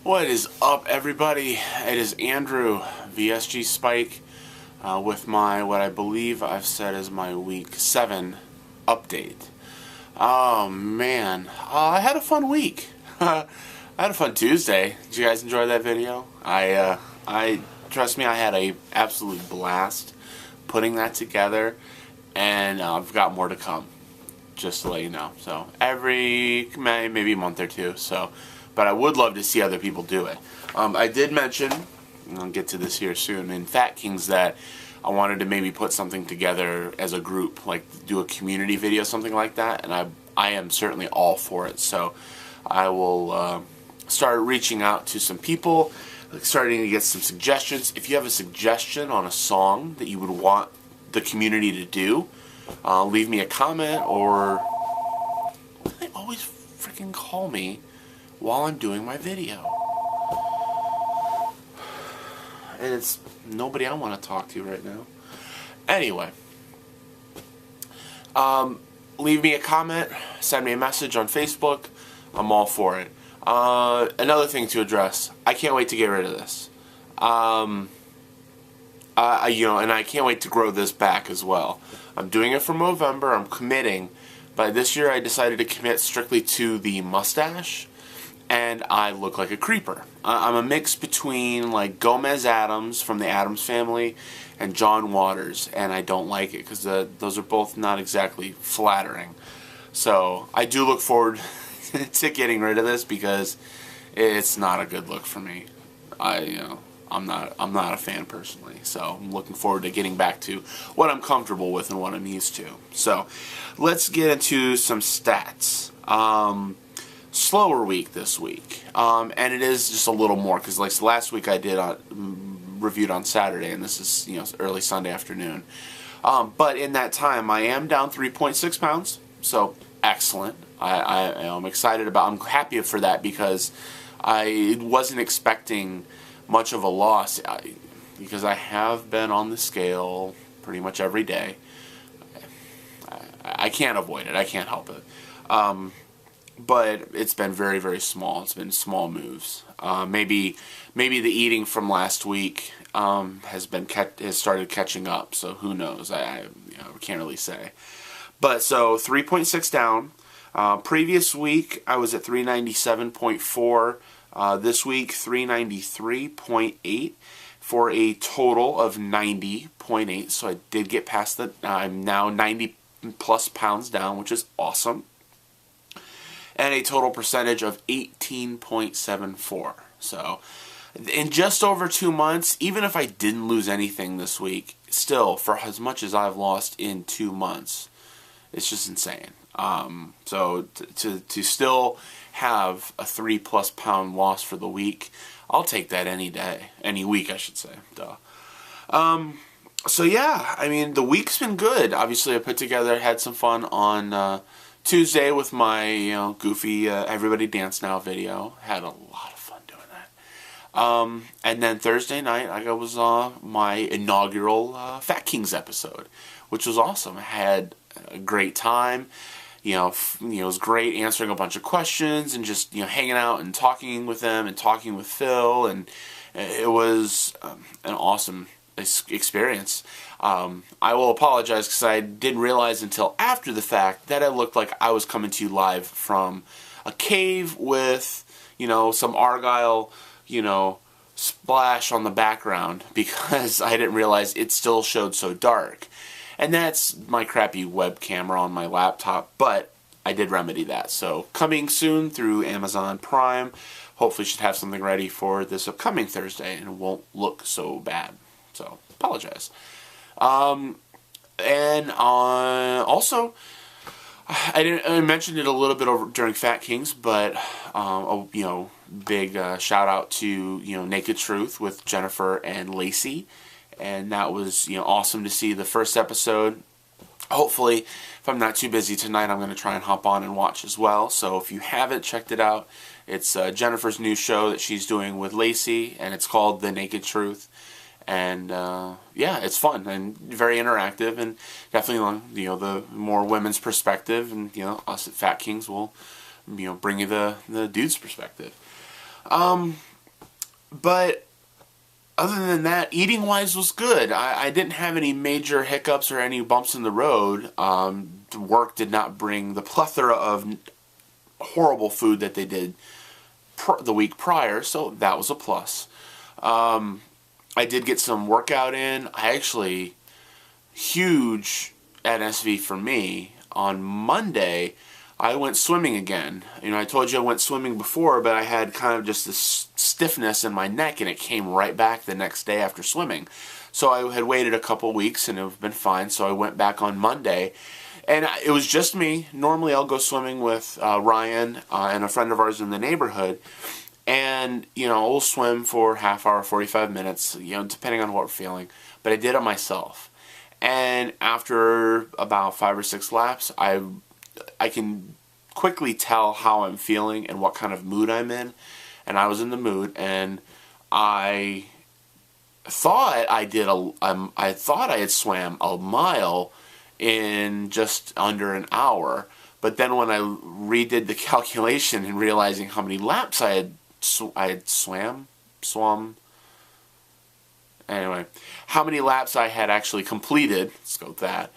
What is up, everybody? It is Andrew, VSGSpike, with my, what I believe I've said is my week 7 update. Oh, man. I had a fun week. I had a fun Tuesday. Did you guys enjoy that video? Trust me, I had a absolute blast putting that together, and I've got more to come, just to let you know. So, maybe a month or two, so... But I would love to see other people do it. I did mention, and I'll get to this here soon, in Fat Kings that I wanted to maybe put something together as a group, like do a community video, something like that, and I am certainly all for it. So I will start reaching out to some people, starting to get some suggestions. If you have a suggestion on a song that you would want the community to do, leave me a comment, or why do they always freaking call me while I'm doing my video? And it's nobody I want to talk to right now. Anyway, leave me a comment, send me a message on Facebook. I'm all for it. Another thing to address, I can't wait to get rid of this. And I can't wait to grow this back as well. I'm doing it for November. I'm committing. But this year I decided to commit strictly to the mustache. And I look like a creeper. I'm a mix between like Gomez Addams from the Addams Family and John Waters, and I don't like it because those are both not exactly flattering. So I do look forward to getting rid of this because it's not a good look for me. I'm not a fan personally. So I'm looking forward to getting back to what I'm comfortable with and what I'm used to. So let's get into some stats. Slower week this week, and it is just a little more because like last week I did reviewed on Saturday, and this is early Sunday afternoon. But in that time, I am down 3.6 pounds, so excellent. I'm excited about. I'm happy for that because I wasn't expecting much of a loss because I have been on the scale pretty much every day. I can't avoid it. I can't help it. But it's been very, very small. It's been small moves. Maybe the eating from last week has started catching up. So who knows? I can't really say. But so 3.6 down. Previous week I was at 397.4. This week 393.8 for a total of 90.8. So I did get past that. I'm now 90 plus pounds down, which is awesome. And a total percentage of 18.74. So, in just over 2 months, even if I didn't lose anything this week, still, for as much as I've lost in 2 months, it's just insane. So, to still have a 3+ pound loss for the week, I'll take that any day. Any week, I should say. Duh. So, yeah, I mean, the week's been good. Obviously, I had some fun on Tuesday with my goofy Everybody Dance Now video. Had a lot of fun doing that. And then Thursday night I was my inaugural Fat Kings episode, which was awesome. I had a great time. It was great answering a bunch of questions and just hanging out and talking with them and talking with Phil, and it was an awesome experience. I will apologize because I didn't realize until after the fact that it looked like I was coming to you live from a cave with, some Argyle, splash on the background, because I didn't realize it still showed so dark. And that's my crappy web camera on my laptop, but I did remedy that. So coming soon through Amazon Prime. Hopefully should have something ready for this upcoming Thursday and it won't look so bad. So, apologize. And also, I mentioned it a little bit during Fat Kings, but big shout out to Naked Truth with Jennifer and Lacey, and that was awesome to see the first episode. Hopefully, if I'm not too busy tonight, I'm going to try and hop on and watch as well. So if you haven't checked it out, it's Jennifer's new show that she's doing with Lacey, and it's called The Naked Truth. And yeah, it's fun and very interactive, and definitely the more women's perspective, and us at Fat Kings will bring you the dude's perspective. But other than that, eating wise was good. I didn't have any major hiccups or any bumps in the road. The work did not bring the plethora of horrible food that they did the week prior, so that was a plus. I did get some workout in. Huge NSV for me. On Monday, I went swimming again. You know, I told you I went swimming before, but I had kind of just this stiffness in my neck, and it came right back the next day after swimming. So I had waited a couple weeks, and it had been fine, so I went back on Monday. And it was just me. Normally I'll go swimming with Ryan and a friend of ours in the neighborhood. And, you know, we'll swim for half hour, 45 minutes, you know, depending on what we're feeling. But I did it myself. And after about 5 or 6 laps, I can quickly tell how I'm feeling and what kind of mood I'm in. And I was in the mood, and I thought I had swam a mile in just under an hour. But then when I redid the calculation and realizing how many laps I had swum. Anyway, how many laps I had actually completed, let's go with that,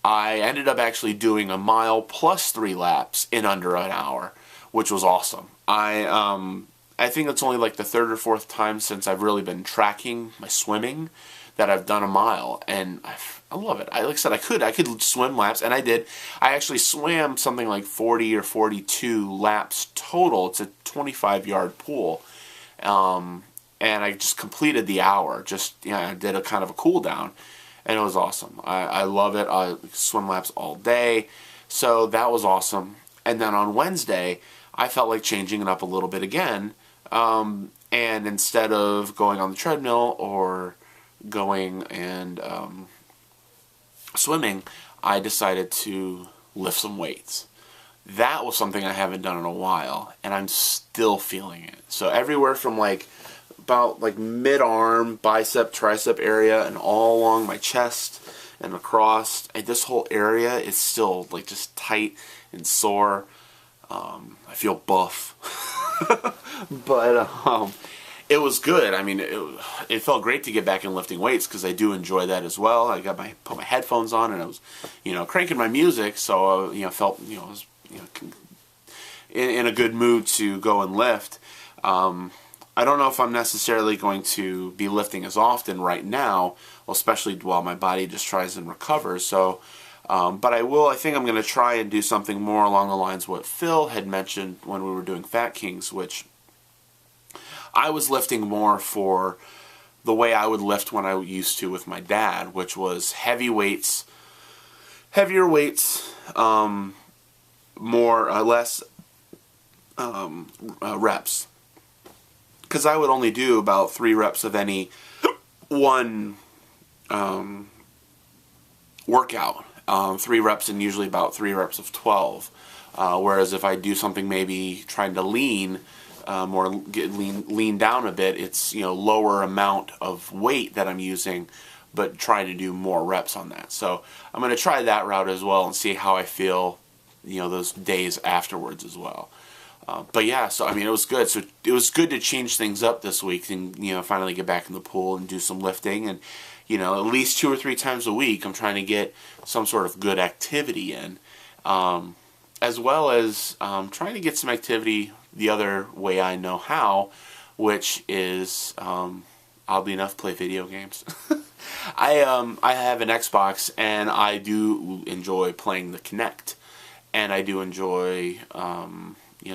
I ended up actually doing a mile plus 3 laps in under an hour, which was awesome. I think it's only like the 3rd or 4th time since I've really been tracking my swimming that I've done a mile, and I love it. Like I said, I could swim laps, and I did. I actually swam something like 40 or 42 laps total. It's a 25-yard pool, and I just completed the hour. I did a kind of a cool down, and it was awesome. I love it. I swim laps all day, so that was awesome. And then on Wednesday, I felt like changing it up a little bit again, and instead of going on the treadmill or going and swimming, I decided to lift some weights. That was something I haven't done in a while, and I'm still feeling it. So everywhere from about mid-arm, bicep, tricep area, and all along my chest and across, and this whole area is still just tight and sore. I feel buff. But it was good. I mean, it felt great to get back in lifting weights because I do enjoy that as well. I put my headphones on, and I was, cranking my music, so felt, I was, in a good mood to go and lift. I don't know if I'm necessarily going to be lifting as often right now, especially while my body just tries and recovers. So, but I think I'm going to try and do something more along the lines of what Phil had mentioned when we were doing Fat Kings, which I was lifting more for the way I would lift when I used to with my dad, which was heavier weights, less reps. Because I would only do about 3 reps of any one workout. 3 reps and usually about 3 reps of 12. Whereas if I do something maybe trying to lean, or lean down a bit, it's lower amount of weight that I'm using, but trying to do more reps on that. So I'm going to try that route as well and see how I feel, those days afterwards as well. But yeah, so I mean, it was good. So it was good to change things up this week and finally get back in the pool and do some lifting, and at least 2 or 3 times a week I'm trying to get some sort of good activity in, as well as trying to get some activity the other way I know how, which is oddly enough play video games. I have an Xbox, and I do enjoy playing the Kinect, and I do enjoy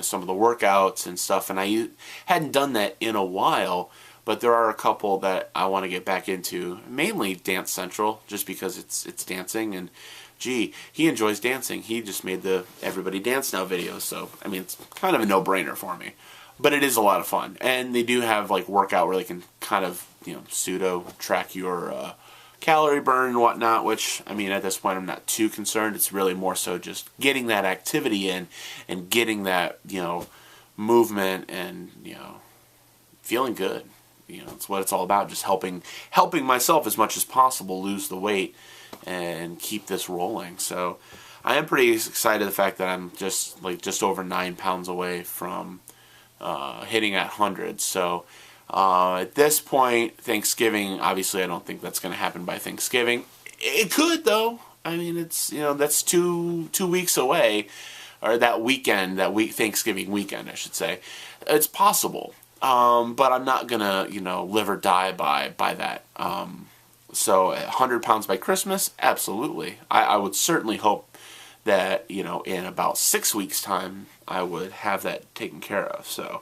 some of the workouts and stuff, and I hadn't done that in a while, but there are a couple that I want to get back into, mainly Dance Central, just because it's dancing, and gee, he enjoys dancing. He just made the Everybody Dance Now videos, so I mean, it's kind of a no-brainer for me. But it is a lot of fun, and they do have workout where they can kind of pseudo track your calorie burn and whatnot, which, I mean, at this point I'm not too concerned. It's really more so just getting that activity in and getting that, movement and, feeling good. It's what it's all about, just helping myself as much as possible lose the weight and keep this rolling. So I am pretty excited the fact that I'm just over 9 pounds away from hitting at 100. So At this point, Thanksgiving, obviously I don't think that's going to happen by Thanksgiving. It could, though. I mean, it's, that's two weeks away, or that weekend, Thanksgiving weekend, I should say. It's possible. But I'm not gonna, live or die by that. So 100 pounds by Christmas, absolutely. I would certainly hope that, in about 6 weeks' time, I would have that taken care of. So,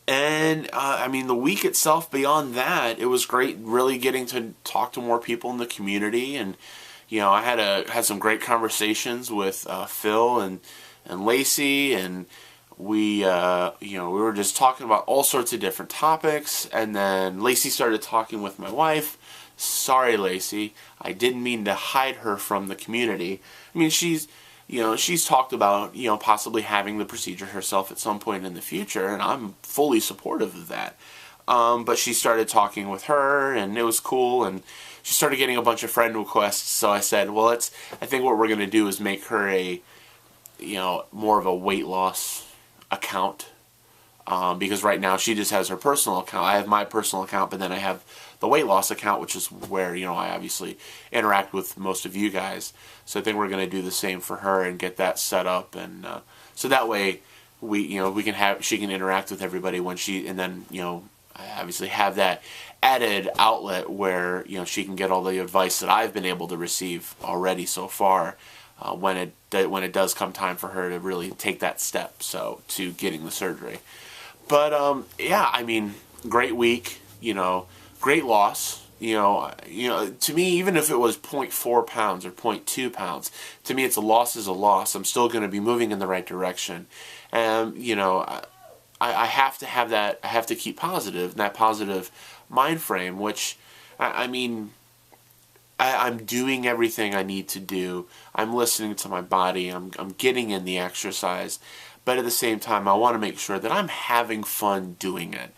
I mean, the week itself, beyond that, it was great really getting to talk to more people in the community. And, I had some great conversations with Phil and Lacey, and we were just talking about all sorts of different topics. And then Lacey started talking with my wife. Sorry, Lacey, I didn't mean to hide her from the community. I mean, she's talked about, possibly having the procedure herself at some point in the future, and I'm fully supportive of that. But she started talking with her, and it was cool, and she started getting a bunch of friend requests. So I said, well, I think what we're going to do is make her a, more of a weight loss account. Because right now she just has her personal account. I have my personal account, but then I have the weight loss account, which is where, I obviously interact with most of you guys. So I think we're going to do the same for her and get that set up. And so that way she can interact with everybody and then, obviously have that added outlet where, she can get all the advice that I've been able to receive already so far. When it does come time for her to really take that step, to getting the surgery. But yeah, I mean, great week, great loss. To me, even if it was 0.4 pounds or 0.2 pounds, to me it's a loss is a loss. I'm still going to be moving in the right direction. And, I have to have that, I have to keep positive, that positive mind frame, which, I mean, I'm doing everything I need to do. I'm listening to my body. I'm getting in the exercise. But at the same time, I want to make sure that I'm having fun doing it.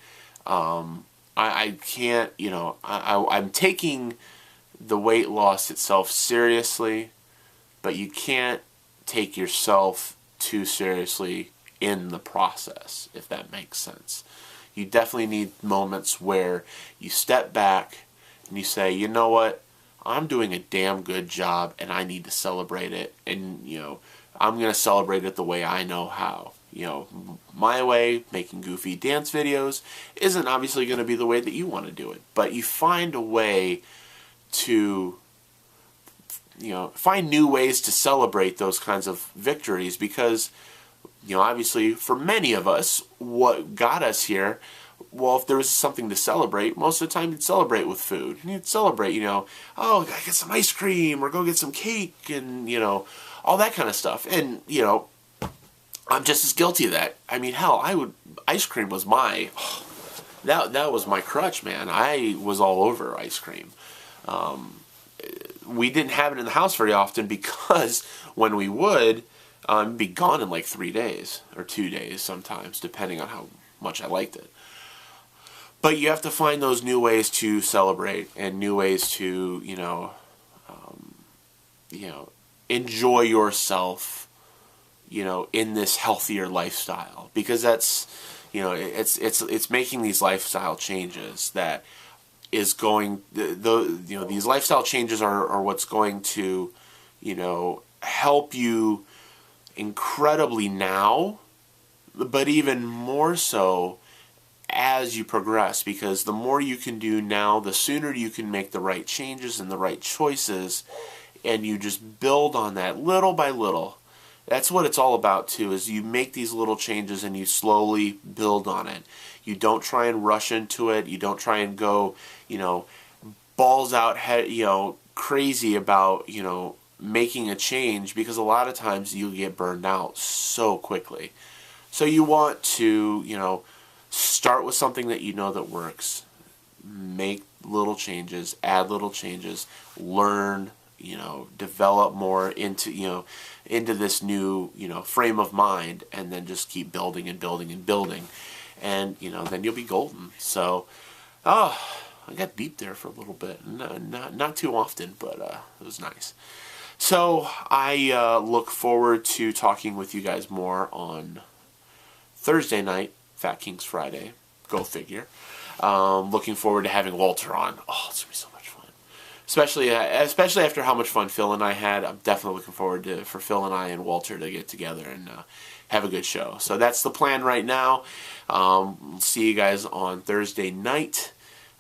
I can't, I'm taking the weight loss itself seriously, but you can't take yourself too seriously in the process, if that makes sense. You definitely need moments where you step back and you say, you know what? I'm doing a damn good job, and I need to celebrate it. And, I'm going to celebrate it the way I know how. My way, making goofy dance videos, isn't obviously going to be the way that you want to do it. But you find a way to, find new ways to celebrate those kinds of victories. Because, obviously, for many of us, what got us here, well, if there was something to celebrate, most of the time you'd celebrate with food. You'd celebrate, oh, I get some ice cream, or go get some cake, and, all that kind of stuff. And, I'm just as guilty of that. I mean, hell, ice cream was that was my crutch, man. I was all over ice cream. We didn't have it in the house very often because when we would, it'd be gone in like 3 days or 2 days sometimes, depending on how much I liked it. But you have to find those new ways to celebrate and new ways to, enjoy yourself, in this healthier lifestyle, because that's, it's making these lifestyle changes that is going, these lifestyle changes are what's going to, help you incredibly now, but even more so as you progress, because the more you can do now, the sooner you can make the right changes and the right choices, and you just build on that little by little. That's what it's all about too, is you make these little changes and you slowly build on it. You don't try and rush into it. You don't try and go, balls out, crazy about, making a change, because a lot of times you get burned out so quickly. So you want to, start with something that that works. Make little changes, add little changes, learn, develop more into, into this new, frame of mind, and then just keep building and building and building. And, then you'll be golden. So, I got deep there for a little bit. Not too often, but it was nice. So, I look forward to talking with you guys more on Thursday night Fat Kings Friday. Go figure. Looking forward to having Walter on. Oh, it's going to be so much fun. Especially after how much fun Phil and I had. I'm definitely looking forward for Phil and I and Walter to get together and have a good show. So that's the plan right now. We'll see you guys on Thursday night.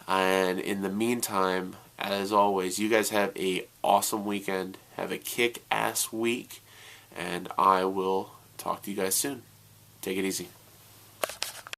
And in the meantime, as always, you guys have a awesome weekend. Have a kick-ass week. And I will talk to you guys soon. Take it easy.